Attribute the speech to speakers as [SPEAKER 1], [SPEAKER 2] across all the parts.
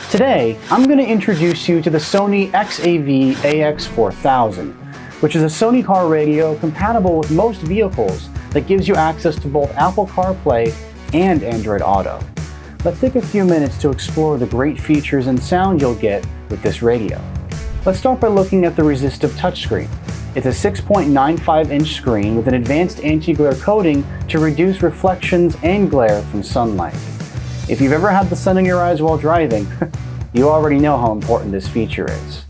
[SPEAKER 1] Today, I'm going to introduce you to the Sony XAV-AX4000, which is a Sony car radio compatible with most vehicles that gives you access to both Apple CarPlay and Android Auto. Let's take a few minutes to explore the great features and sound you'll get with this radio. Let's start by looking at the resistive touchscreen. It's a 6.95-inch screen with an advanced anti-glare coating to reduce reflections and glare from sunlight. If you've ever had the sun in your eyes while driving, you already know how important this feature is.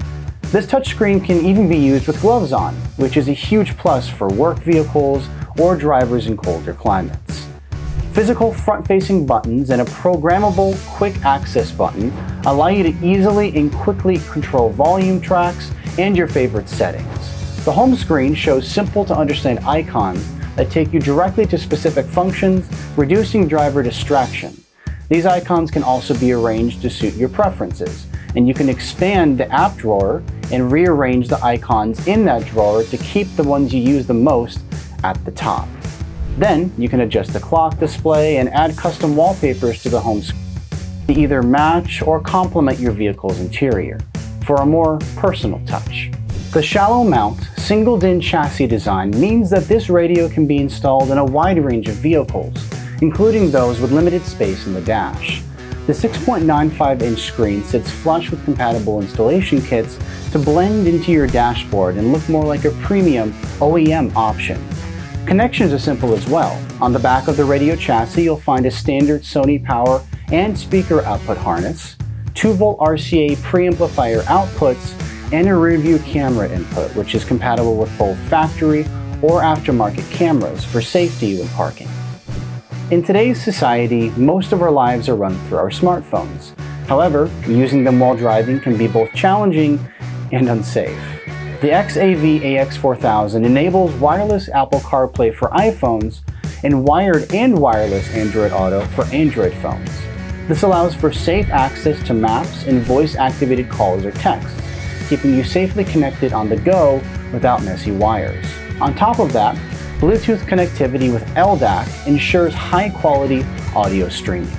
[SPEAKER 1] This touchscreen can even be used with gloves on, which is a huge plus for work vehicles or drivers in colder climates. Physical front-facing buttons and a programmable quick access button allow you to easily and quickly control volume tracks and your favorite settings. The home screen shows simple-to-understand icons that take you directly to specific functions, reducing driver distraction. These icons can also be arranged to suit your preferences, and you can expand the app drawer and rearrange the icons in that drawer to keep the ones you use the most at the top. Then you can adjust the clock display and add custom wallpapers to the home screen to either match or complement your vehicle's interior for a more personal touch. The shallow mount, single-DIN chassis design means that this radio can be installed in a wide range of vehicles, including those with limited space in the dash. The 6.95-inch screen sits flush with compatible installation kits to blend into your dashboard and look more like a premium OEM option. Connections are simple as well. On the back of the radio chassis, you'll find a standard Sony power and speaker output harness, 2-volt RCA preamplifier outputs, and a rear-view camera input, which is compatible with both factory or aftermarket cameras for safety when parking. In today's society, most of our lives are run through our smartphones. However, using them while driving can be both challenging and unsafe. The XAV-AX4000 enables wireless Apple CarPlay for iPhones and wired and wireless Android Auto for Android phones. This allows for safe access to maps and voice-activated calls or texts, keeping you safely connected on the go without messy wires. On top of that, Bluetooth connectivity with LDAC ensures high-quality audio streaming.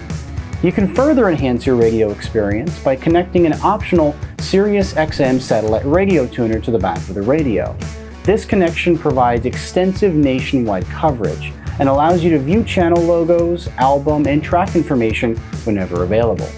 [SPEAKER 1] You can further enhance your radio experience by connecting an optional Sirius XM satellite radio tuner to the back of the radio. This connection provides extensive nationwide coverage and allows you to view channel logos, album, and track information whenever available.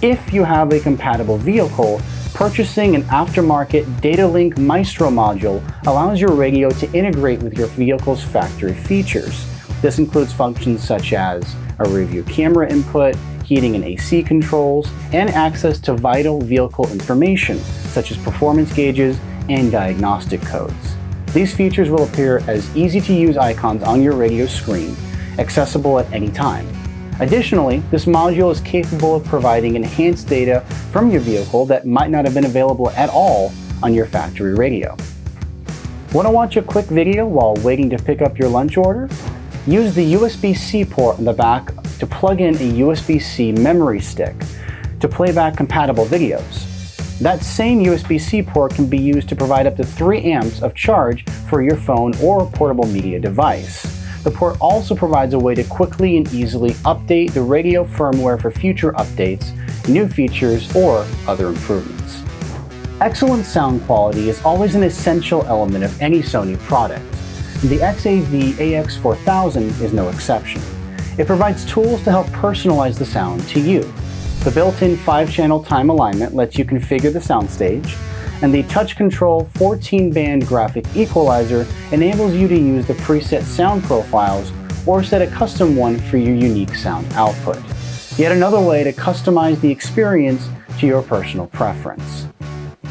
[SPEAKER 1] If you have a compatible vehicle, purchasing an aftermarket DataLink Maestro module allows your radio to integrate with your vehicle's factory features. This includes functions such as a rear-view camera input, heating and AC controls, and access to vital vehicle information such as performance gauges and diagnostic codes. These features will appear as easy-to-use icons on your radio screen, accessible at any time. Additionally, this module is capable of providing enhanced data from your vehicle that might not have been available at all on your factory radio. Want to watch a quick video while waiting to pick up your lunch order? Use the USB-C port on the back to plug in a USB-C memory stick to play back compatible videos. That same USB-C port can be used to provide up to 3 amps of charge for your phone or portable media device. The port also provides a way to quickly and easily update the radio firmware for future updates, new features, or other improvements. Excellent sound quality is always an essential element of any Sony product. The XAV-AX4000 is no exception. It provides tools to help personalize the sound to you. The built-in 5-channel time alignment lets you configure the soundstage, and the touch control 14-band graphic equalizer enables you to use the preset sound profiles or set a custom one for your unique sound output. Yet another way to customize the experience to your personal preference.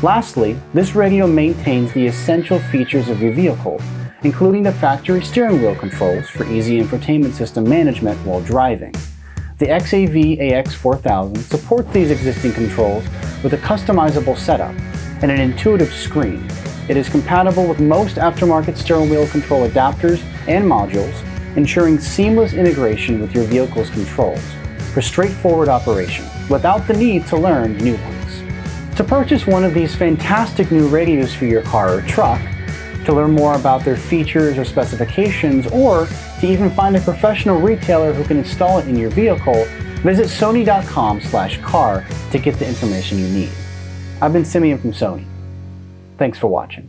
[SPEAKER 1] Lastly, this radio maintains the essential features of your vehicle, including the factory steering wheel controls for easy infotainment system management while driving. The XAV-AX4000 supports these existing controls with a customizable setup and an intuitive screen. It is compatible with most aftermarket steering wheel control adapters and modules, ensuring seamless integration with your vehicle's controls for straightforward operation without the need to learn new ones. To purchase one of these fantastic new radios for your car or truck, to learn more about their features or specifications, or to even find a professional retailer who can install it in your vehicle, Visit sony.com/car to get the information you need. I've been Simeon from Sony. Thanks for watching.